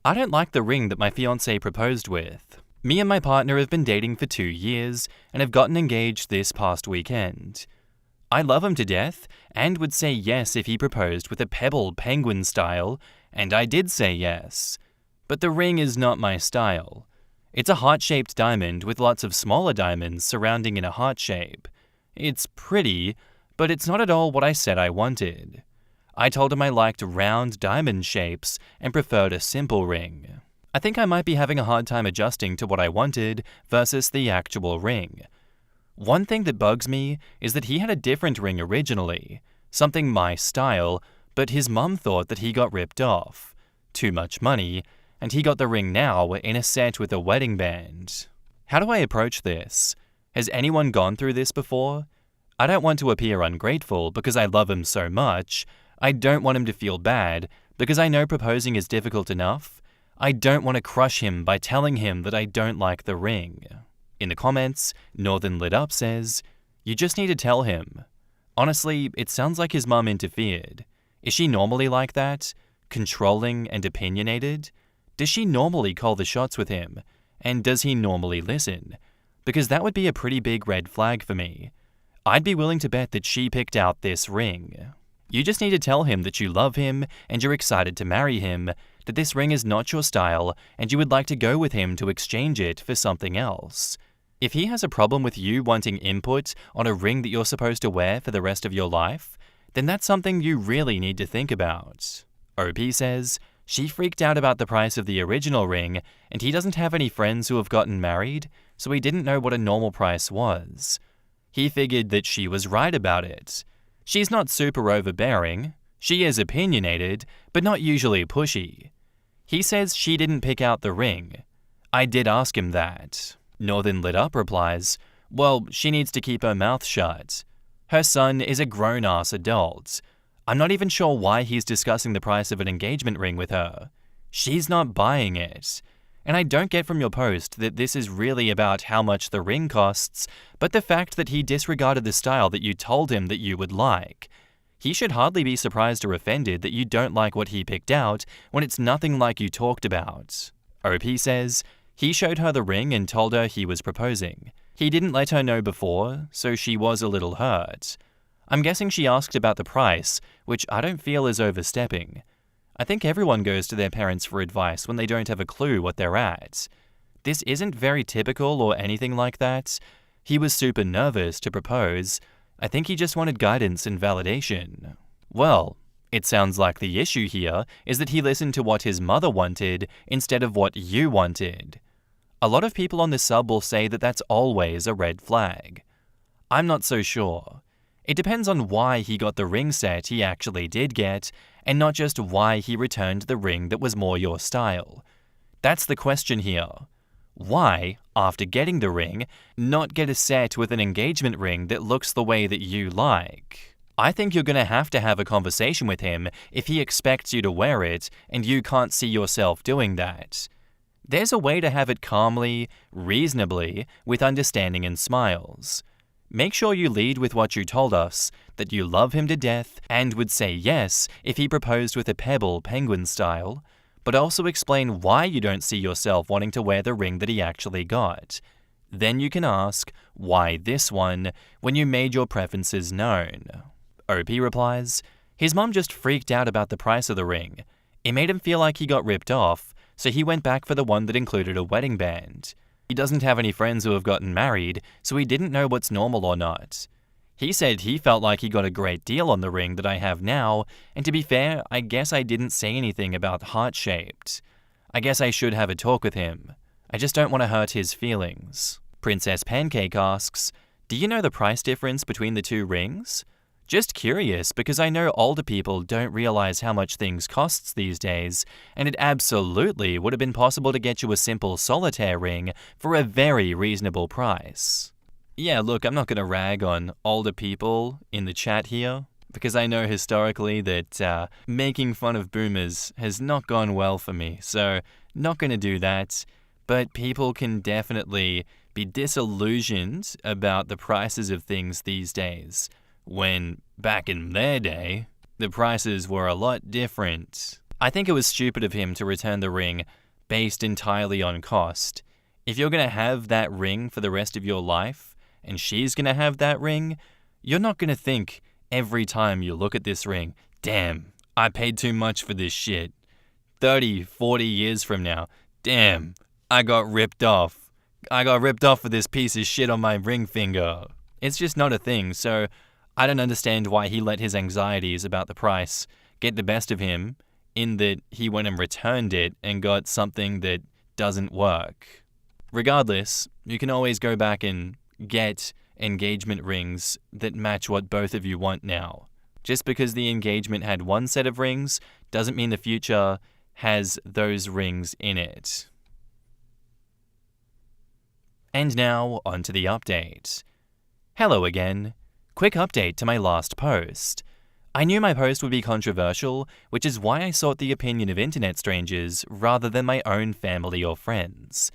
I don't like the ring that my fiancé proposed with. Me and my partner have been dating for 2 years and have gotten engaged this past weekend. I love him to death and would say yes if he proposed with a pebble penguin style, and I did say yes. But the ring is not my style. It's a heart-shaped diamond with lots of smaller diamonds surrounding in a heart shape. It's pretty, but it's not at all what I said I wanted. I told him I liked round diamond shapes and preferred a simple ring. I think I might be having a hard time adjusting to what I wanted versus the actual ring. One thing that bugs me is that he had a different ring originally, something my style, but his mum thought that he got ripped off. Too much money, and he got the ring now in a set with a wedding band. How do I approach this? Has anyone gone through this before? I don't want to appear ungrateful because I love him so much. I don't want him to feel bad because I know proposing is difficult enough. I don't want to crush him by telling him that I don't like the ring. In the comments, Northern Lit Up says, "You just need to tell him." Honestly, it sounds like his mum interfered. Is she normally like that? Controlling and opinionated? Does she normally call the shots with him? And does he normally listen? Because that would be a pretty big red flag for me. I'd be willing to bet that she picked out this ring. You just need to tell him that you love him and you're excited to marry him, that this ring is not your style and you would like to go with him to exchange it for something else. If he has a problem with you wanting input on a ring that you're supposed to wear for the rest of your life, then that's something you really need to think about. OP says, she freaked out about the price of the original ring and he doesn't have any friends who have gotten married, so he didn't know what a normal price was. He figured that she was right about it. She's not super overbearing. She is opinionated, but not usually pushy. He says she didn't pick out the ring. I did ask him that. Northern Lit Up replies, well, she needs to keep her mouth shut. Her son is a grown-ass adult. I'm not even sure why he's discussing the price of an engagement ring with her. She's not buying it. And I don't get from your post that this is really about how much the ring costs, but the fact that he disregarded the style that you told him that you would like. He should hardly be surprised or offended that you don't like what he picked out when it's nothing like you talked about. OP says, he showed her the ring and told her he was proposing. He didn't let her know before, so she was a little hurt. I'm guessing she asked about the price, which I don't feel is overstepping. I think everyone goes to their parents for advice when they don't have a clue what they're at. This isn't very typical or anything like that. He was super nervous to propose. I think he just wanted guidance and validation. Well, it sounds like the issue here is that he listened to what his mother wanted instead of what you wanted. A lot of people on this sub will say that that's always a red flag. I'm not so sure. It depends on why he got the ring set he actually did get, and not just why he returned the ring that was more your style. That's the question here. Why, after getting the ring, not get a set with an engagement ring that looks the way that you like? I think you're going to have a conversation with him if he expects you to wear it and you can't see yourself doing that. There's a way to have it calmly, reasonably, with understanding and smiles. Make sure you lead with what you told us, that you love him to death and would say yes if he proposed with a pebble penguin style, but also explain why you don't see yourself wanting to wear the ring that he actually got. Then you can ask, why this one, when you made your preferences known. OP replies, his mom just freaked out about the price of the ring. It made him feel like he got ripped off, so he went back for the one that included a wedding band. He doesn't have any friends who have gotten married, so he didn't know what's normal or not. He said he felt like he got a great deal on the ring that I have now, and to be fair, I guess I didn't say anything about heart-shaped. I guess I should have a talk with him. I just don't want to hurt his feelings. Princess Pancake asks, do you know the price difference between the two rings? Just curious, because I know older people don't realize how much things costs these days, and it absolutely would have been possible to get you a simple solitaire ring for a very reasonable price. Yeah, look, I'm not going to rag on older people in the chat here, because I know historically that making fun of boomers has not gone well for me, so not going to do that. But people can definitely be disillusioned about the prices of things these days, when back in their day, the prices were a lot different. I think it was stupid of him to return the ring based entirely on cost. If you're going to have that ring for the rest of your life, and she's going to have that ring, you're not going to think every time you look at this ring, damn, I paid too much for this shit. 30, 40 years from now, damn, I got ripped off. I got ripped off for this piece of shit on my ring finger. It's just not a thing, so I don't understand why he let his anxieties about the price get the best of him, in that he went and returned it and got something that doesn't work. Regardless, you can always go back and get engagement rings that match what both of you want now. Just because the engagement had one set of rings doesn't mean the future has those rings in it. And now, onto the update. Hello again. Quick update to my last post. I knew my post would be controversial, which is why I sought the opinion of internet strangers rather than my own family or friends.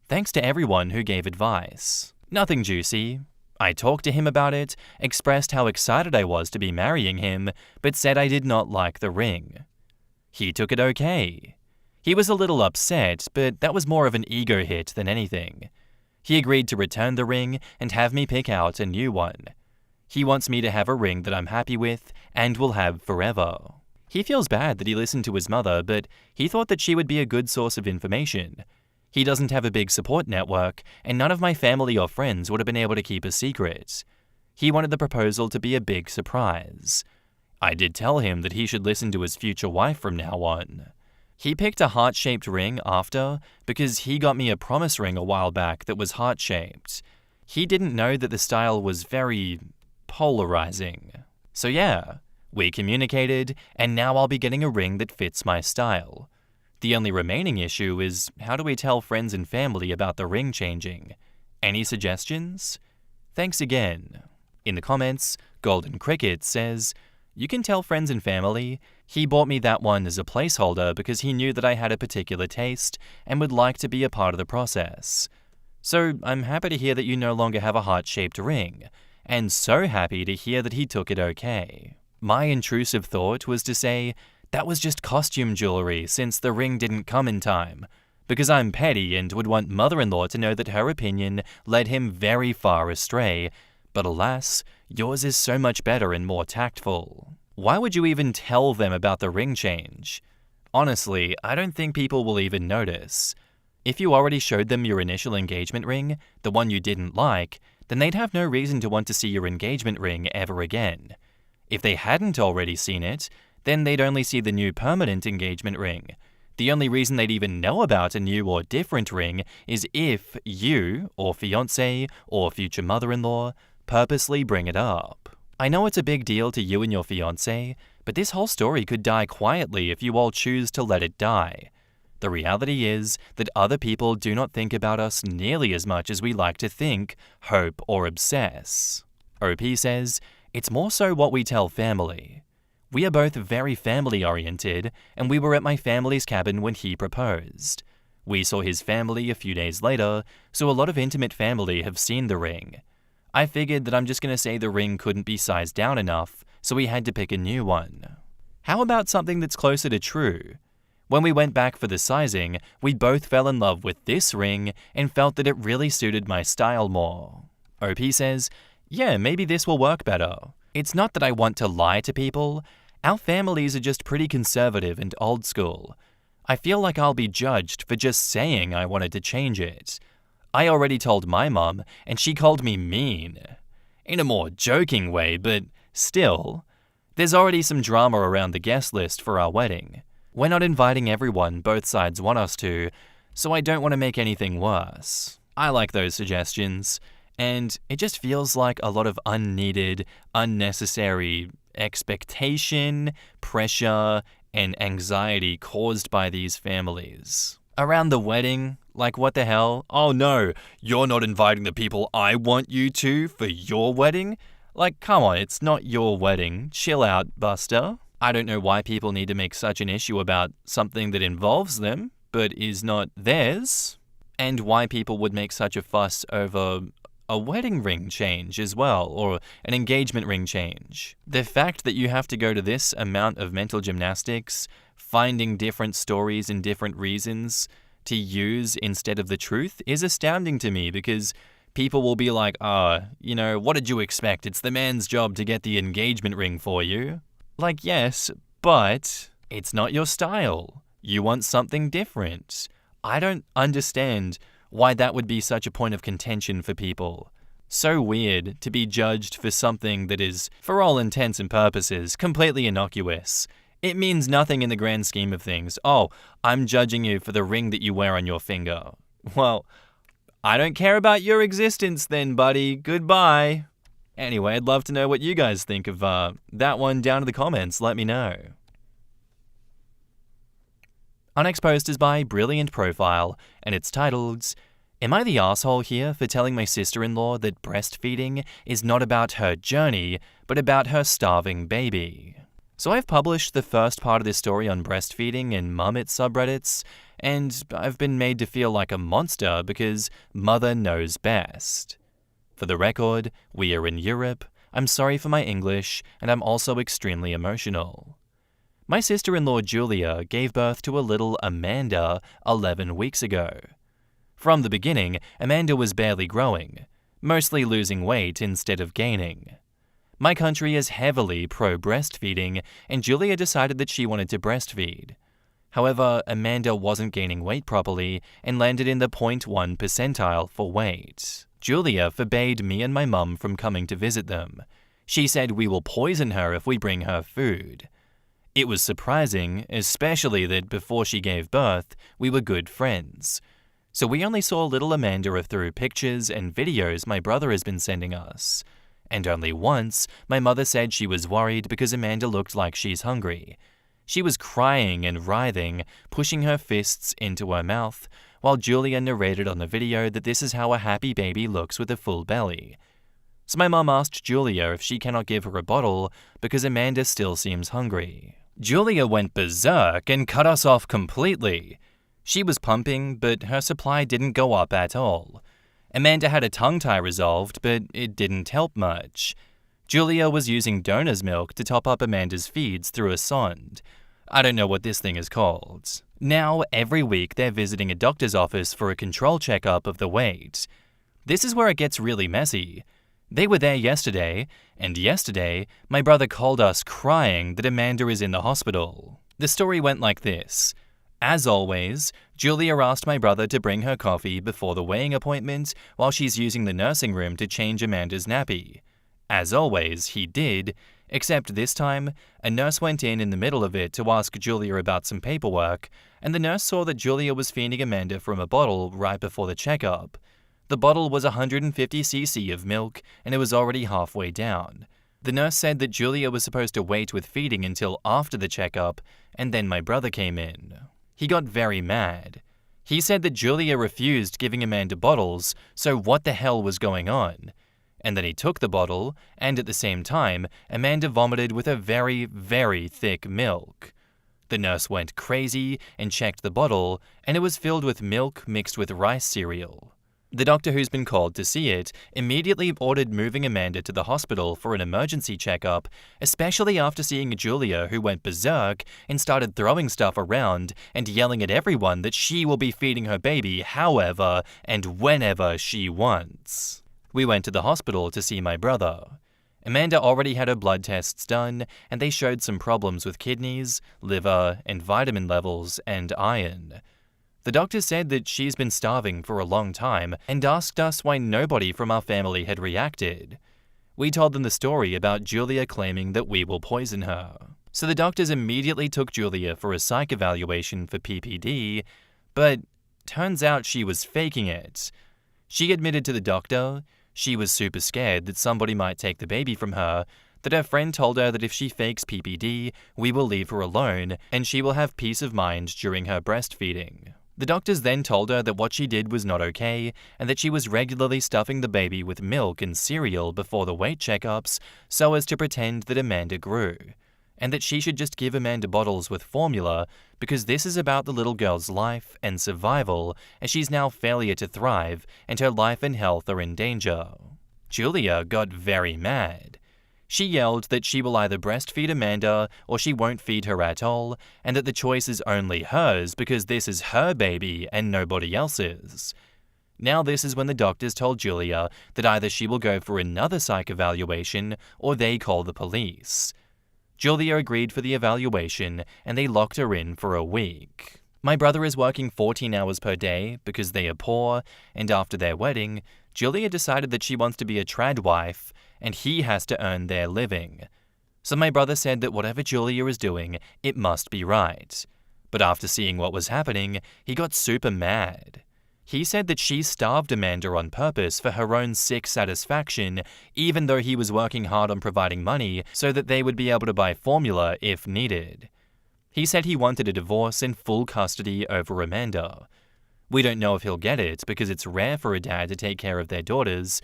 Thanks to everyone who gave advice. Nothing juicy. I talked to him about it, expressed how excited I was to be marrying him, but said I did not like the ring. He took it okay. He was a little upset, but that was more of an ego hit than anything. He agreed to return the ring and have me pick out a new one. He wants me to have a ring that I'm happy with and will have forever. He feels bad that he listened to his mother, but he thought that she would be a good source of information. He doesn't have a big support network, and none of my family or friends would have been able to keep a secret. He wanted the proposal to be a big surprise. I did tell him that he should listen to his future wife from now on. He picked a heart-shaped ring after because he got me a promise ring a while back that was heart-shaped. He didn't know that the style was very polarizing. So yeah, we communicated, and now I'll be getting a ring that fits my style. The only remaining issue is, how do we tell friends and family about the ring changing? Any suggestions? Thanks again. In the comments, Golden Cricket says, you can tell friends and family. He bought me that one as a placeholder because he knew that I had a particular taste and would like to be a part of the process. So I'm happy to hear that you no longer have a heart-shaped ring, and so happy to hear that he took it okay. My intrusive thought was to say, that was just costume jewelry since the ring didn't come in time, because I'm petty and would want mother-in-law to know that her opinion led him very far astray, but alas, yours is so much better and more tactful. Why would you even tell them about the ring change? Honestly, I don't think people will even notice. If you already showed them your initial engagement ring, the one you didn't like, then they'd have no reason to want to see your engagement ring ever again. If they hadn't already seen it, then they'd only see the new permanent engagement ring. The only reason they'd even know about a new or different ring is if you, or fiancé, or future mother-in-law, purposely bring it up. I know it's a big deal to you and your fiancé, but this whole story could die quietly if you all choose to let it die. The reality is that other people do not think about us nearly as much as we like to think, hope, or obsess. OP says, it's more so what we tell family. We are both very family-oriented, and we were at my family's cabin when he proposed. We saw his family a few days later, so a lot of intimate family have seen the ring. I figured that I'm just going to say the ring couldn't be sized down enough, so we had to pick a new one. How about something that's closer to true? When we went back for the sizing, we both fell in love with this ring and felt that it really suited my style more. OP says, yeah, maybe this will work better. It's not that I want to lie to people. Our families are just pretty conservative and old school. I feel like I'll be judged for just saying I wanted to change it. I already told my mom, and she called me mean. In a more joking way, but still. There's already some drama around the guest list for our wedding. We're not inviting everyone both sides want us to, so I don't want to make anything worse. I like those suggestions, and it just feels like a lot of unneeded, unnecessary expectation, pressure, and anxiety caused by these families. Around the wedding, like what the hell? Oh no, you're not inviting the people I want you to for your wedding? Like, come on, it's not your wedding. Chill out, Buster. I don't know why people need to make such an issue about something that involves them, but is not theirs. And why people would make such a fuss over a wedding ring change as well, or an engagement ring change. The fact that you have to go to this amount of mental gymnastics finding different stories and different reasons to use instead of the truth is astounding to me, because people will be like, what did you expect? It's the man's job to get the engagement ring for you. Like, yes, but it's not your style. You want something different. I don't understand why that would be such a point of contention for people. So weird to be judged for something that is, for all intents and purposes, completely innocuous. It means nothing in the grand scheme of things. Oh, I'm judging you for the ring that you wear on your finger. Well, I don't care about your existence then, buddy. Goodbye. Anyway, I'd love to know what you guys think of that one down in the comments. Let me know. Our next post is by Brilliant Profile, and it's titled, "Am I the asshole here for telling my sister-in-law that breastfeeding is not about her journey, but about her starving baby?" So I've published the first part of this story on breastfeeding in Mummet subreddits, and I've been made to feel like a monster because mother knows best. For the record, we are in Europe, I'm sorry for my English, and I'm also extremely emotional. My sister-in-law Julia gave birth to a little Amanda 11 weeks ago. From the beginning, Amanda was barely growing, mostly losing weight instead of gaining. My country is heavily pro-breastfeeding, and Julia decided that she wanted to breastfeed. However, Amanda wasn't gaining weight properly and landed in the 0.1 percentile for weight. Julia forbade me and my mum from coming to visit them. She said we will poison her if we bring her food. It was surprising, especially that before she gave birth, we were good friends. So we only saw little Amanda through pictures and videos my brother has been sending us. And only once, my mother said she was worried because Amanda looked like she's hungry. She was crying and writhing, pushing her fists into her mouth, while Julia narrated on the video that this is how a happy baby looks with a full belly. So my mum asked Julia if she cannot give her a bottle because Amanda still seems hungry. Julia went berserk and cut us off completely. She was pumping, but her supply didn't go up at all. Amanda had a tongue tie resolved, but it didn't help much. Julia was using donor's milk to top up Amanda's feeds through a sonde. I don't know what this thing is called. Now, every week they're visiting a doctor's office for a control checkup of the weight. This is where it gets really messy. They were there yesterday, and yesterday, my brother called us crying that Amanda is in the hospital. The story went like this. As always, Julia asked my brother to bring her coffee before the weighing appointment while she's using the nursing room to change Amanda's nappy. As always, he did, except this time, a nurse went in the middle of it to ask Julia about some paperwork, and the nurse saw that Julia was feeding Amanda from a bottle right before the checkup. The bottle was 150 cc of milk, and it was already halfway down. The nurse said that Julia was supposed to wait with feeding until after the checkup, and then my brother came in. He got very mad. He said that Julia refused giving Amanda bottles, so what the hell was going on? And then he took the bottle, and at the same time, Amanda vomited with a very, very thick milk. The nurse went crazy and checked the bottle, and it was filled with milk mixed with rice cereal. The doctor who's been called to see it immediately ordered moving Amanda to the hospital for an emergency checkup, especially after seeing Julia, who went berserk and started throwing stuff around and yelling at everyone that she will be feeding her baby however and whenever she wants. We went to the hospital to see my brother. Amanda already had her blood tests done, and they showed some problems with kidneys, liver, and vitamin levels, and iron. The doctor said that she's been starving for a long time and asked us why nobody from our family had reacted. We told them the story about Julia claiming that we will poison her. So the doctors immediately took Julia for a psych evaluation for PPD, but turns out she was faking it. She admitted to the doctor she was super scared that somebody might take the baby from her, that her friend told her that if she fakes PPD, we will leave her alone and she will have peace of mind during her breastfeeding. The doctors then told her that what she did was not okay and that she was regularly stuffing the baby with milk and cereal before the weight checkups so as to pretend that Amanda grew, and that she should just give Amanda bottles with formula because this is about the little girl's life and survival as she's now failure to thrive and her life and health are in danger. Julia got very mad. She yelled that she will either breastfeed Amanda or she won't feed her at all, and that the choice is only hers because this is her baby and nobody else's. Now this is when the doctors told Julia that either she will go for another psych evaluation or they call the police. Julia agreed for the evaluation and they locked her in for a week. My brother is working 14 hours per day because they are poor, and after their wedding, Julia decided that she wants to be a trad wife and he has to earn their living. So my brother said that whatever Julia is doing, it must be right. But after seeing what was happening, he got super mad. He said that she starved Amanda on purpose for her own sick satisfaction, even though he was working hard on providing money so that they would be able to buy formula if needed. He said he wanted a divorce and full custody over Amanda. We don't know if he'll get it because it's rare for a dad to take care of their daughters.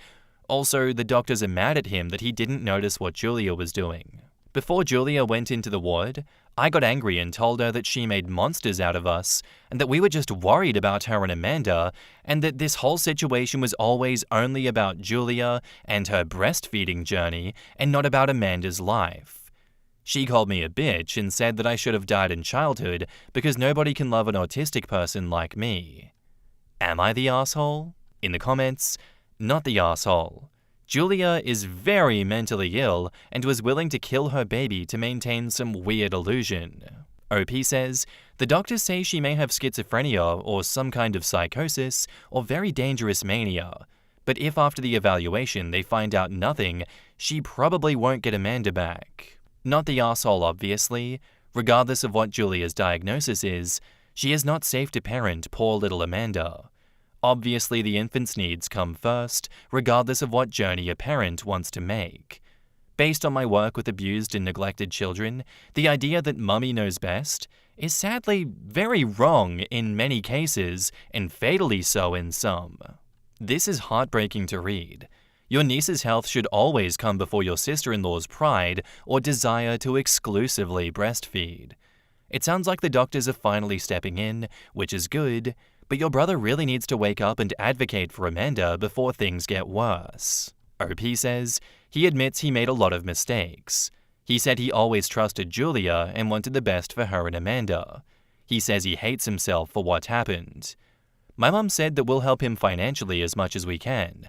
Also, the doctors are mad at him that he didn't notice what Julia was doing. Before Julia went into the ward, I got angry and told her that she made monsters out of us and that we were just worried about her and Amanda and that this whole situation was always only about Julia and her breastfeeding journey and not about Amanda's life. She called me a bitch and said that I should have died in childhood because nobody can love an autistic person like me. Am I the asshole? In the comments, not the asshole. Julia is very mentally ill and was willing to kill her baby to maintain some weird illusion. OP says, the doctors say she may have schizophrenia or some kind of psychosis or very dangerous mania, but if after the evaluation they find out nothing, she probably won't get Amanda back. Not the asshole, obviously. Regardless of what Julia's diagnosis is, she is not safe to parent poor little Amanda. Obviously, the infant's needs come first, regardless of what journey a parent wants to make. Based on my work with abused and neglected children, the idea that mummy knows best is sadly very wrong in many cases, and fatally so in some. This is heartbreaking to read. Your niece's health should always come before your sister-in-law's pride or desire to exclusively breastfeed. It sounds like the doctors are finally stepping in, which is good, but your brother really needs to wake up and advocate for Amanda before things get worse. OP says he admits he made a lot of mistakes. He said he always trusted Julia and wanted the best for her and Amanda. He says he hates himself for what happened. My mum said that we'll help him financially as much as we can.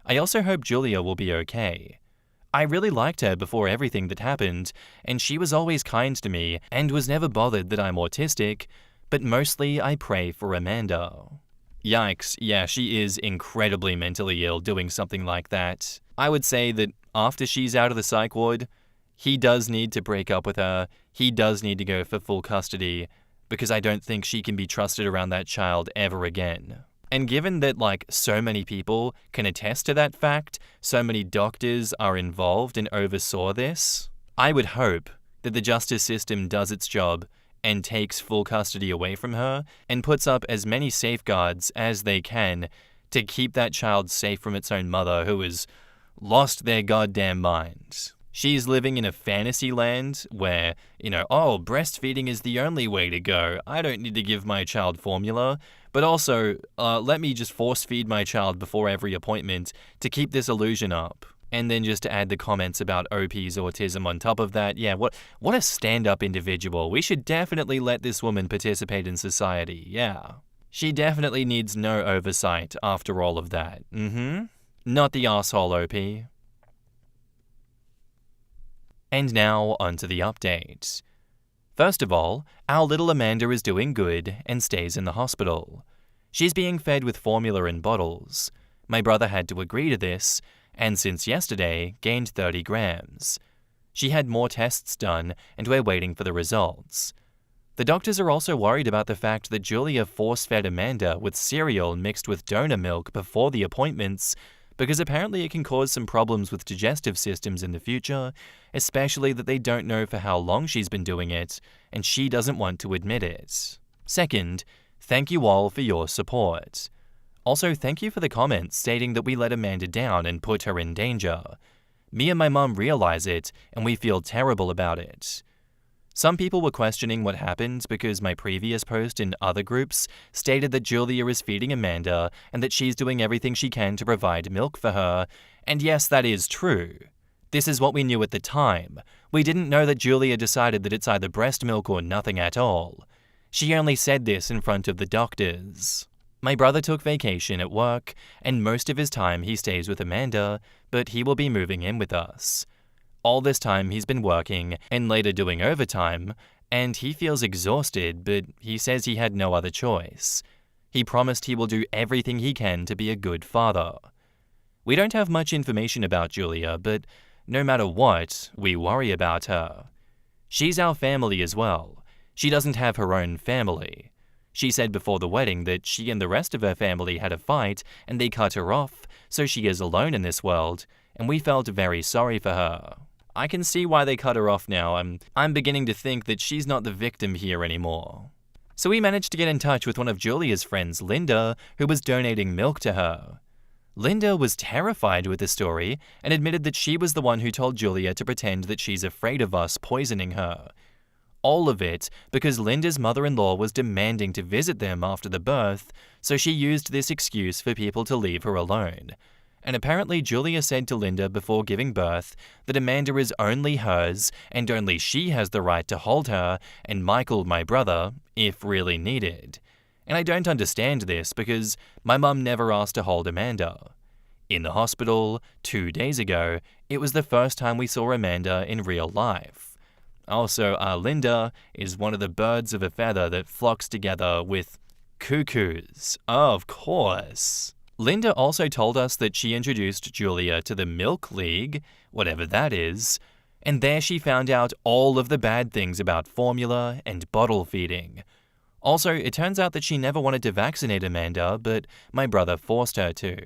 I also hope Julia will be okay. I really liked her before everything that happened, and she was always kind to me and was never bothered that I'm autistic, but mostly I pray for Amanda. Yikes, yeah, she is incredibly mentally ill doing something like that. I would say that after she's out of the psych ward, he does need to break up with her, he does need to go for full custody, because I don't think she can be trusted around that child ever again. And given that, so many people can attest to that fact, so many doctors are involved and oversaw this, I would hope that the justice system does its job and takes full custody away from her and puts up as many safeguards as they can to keep that child safe from its own mother who has lost their goddamn mind. She's living in a fantasy land where, breastfeeding is the only way to go. I don't need to give my child formula, but also, let me just force feed my child before every appointment to keep this illusion up. And then just to add the comments about OP's autism on top of that, yeah, what a stand-up individual. We should definitely let this woman participate in society, yeah. She definitely needs no oversight after all of that. Not the asshole OP. And now, onto the update. First of all, our little Amanda is doing good and stays in the hospital. She's being fed with formula in bottles. My brother had to agree to this, and since yesterday, gained 30 grams. She had more tests done, and we're waiting for the results. The doctors are also worried about the fact that Julia force-fed Amanda with cereal mixed with donor milk before the appointments, because apparently it can cause some problems with digestive systems in the future, especially that they don't know for how long she's been doing it, and she doesn't want to admit it. Second, thank you all for your support. Also, thank you for the comments stating that we let Amanda down and put her in danger. Me and my mum realize it, and we feel terrible about it. Some people were questioning what happened because my previous post in other groups stated that Julia is feeding Amanda and that she's doing everything she can to provide milk for her, and yes, that is true. This is what we knew at the time. We didn't know that Julia decided that it's either breast milk or nothing at all. She only said this in front of the doctors. My brother took vacation at work, and most of his time he stays with Amanda, but he will be moving in with us. All this time he's been working and later doing overtime, and he feels exhausted, but he says he had no other choice. He promised he will do everything he can to be a good father. We don't have much information about Julia, but no matter what, we worry about her. She's our family as well. She doesn't have her own family. She said before the wedding that she and the rest of her family had a fight and they cut her off, so she is alone in this world, and we felt very sorry for her. I can see why they cut her off now. I'm beginning to think that she's not the victim here anymore. So we managed to get in touch with one of Julia's friends, Linda, who was donating milk to her. Linda was terrified with the story and admitted that she was the one who told Julia to pretend that she's afraid of us poisoning her. All of it because Linda's mother-in-law was demanding to visit them after the birth, so she used this excuse for people to leave her alone. And apparently Julia said to Linda before giving birth that Amanda is only hers and only she has the right to hold her and Michael, my brother, if really needed. And I don't understand this because my mum never asked to hold Amanda. In the hospital, 2 days ago, it was the first time we saw Amanda in real life. Also, Linda is one of the birds of a feather that flocks together with cuckoos. Of course. Linda also told us that she introduced Julia to the Milk League, whatever that is, and there she found out all of the bad things about formula and bottle feeding. Also, it turns out that she never wanted to vaccinate Amanda, but my brother forced her to.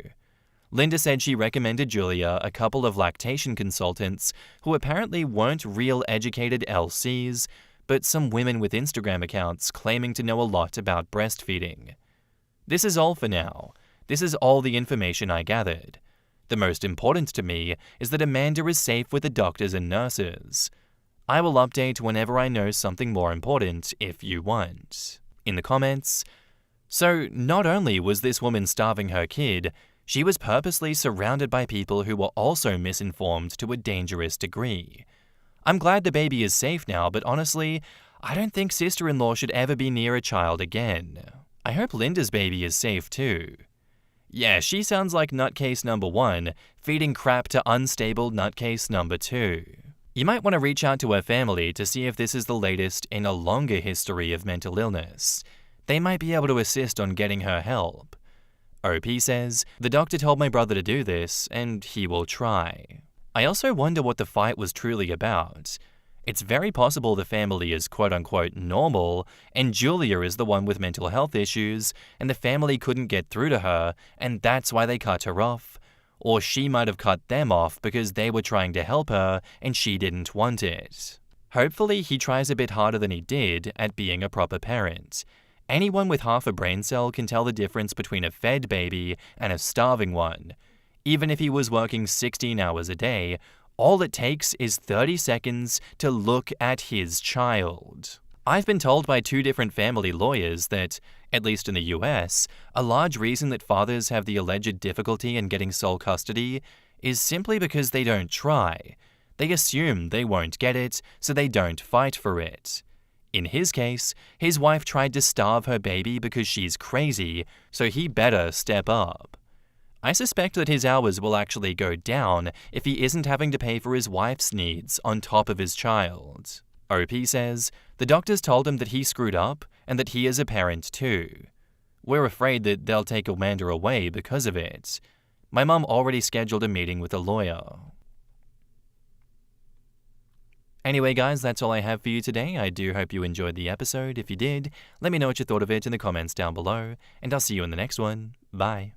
Linda said she recommended Julia a couple of lactation consultants who apparently weren't real educated LCs, but some women with Instagram accounts claiming to know a lot about breastfeeding. This is all for now. This is all the information I gathered. The most important to me is that Amanda is safe with the doctors and nurses. I will update whenever I know something more important if you want. In the comments. So not only was this woman starving her kid, she was purposely surrounded by people who were also misinformed to a dangerous degree. I'm glad the baby is safe now, but honestly, I don't think sister-in-law should ever be near a child again. I hope Linda's baby is safe too. Yeah, she sounds like nutcase number 1, feeding crap to unstable nutcase number 2. You might want to reach out to her family to see if this is the latest in a longer history of mental illness. They might be able to assist on getting her help. OP says, the doctor told my brother to do this, and he will try. I also wonder what the fight was truly about. It's very possible the family is quote-unquote normal, and Julia is the one with mental health issues, and the family couldn't get through to her, and that's why they cut her off. Or she might have cut them off because they were trying to help her, and she didn't want it. Hopefully he tries a bit harder than he did at being a proper parent. Anyone with half a brain cell can tell the difference between a fed baby and a starving one. Even if he was working 16 hours a day, all it takes is 30 seconds to look at his child. I've been told by 2 different family lawyers that, at least in the US, a large reason that fathers have the alleged difficulty in getting sole custody is simply because they don't try. They assume they won't get it, so they don't fight for it. In his case, his wife tried to starve her baby because she's crazy, so he better step up. I suspect that his hours will actually go down if he isn't having to pay for his wife's needs on top of his child. OP says, the doctors told him that he screwed up and that he is a parent too. We're afraid that they'll take Amanda away because of it. My mum already scheduled a meeting with a lawyer. Anyway guys, that's all I have for you today. I do hope you enjoyed the episode. If you did, let me know what you thought of it in the comments down below, and I'll see you in the next one. Bye.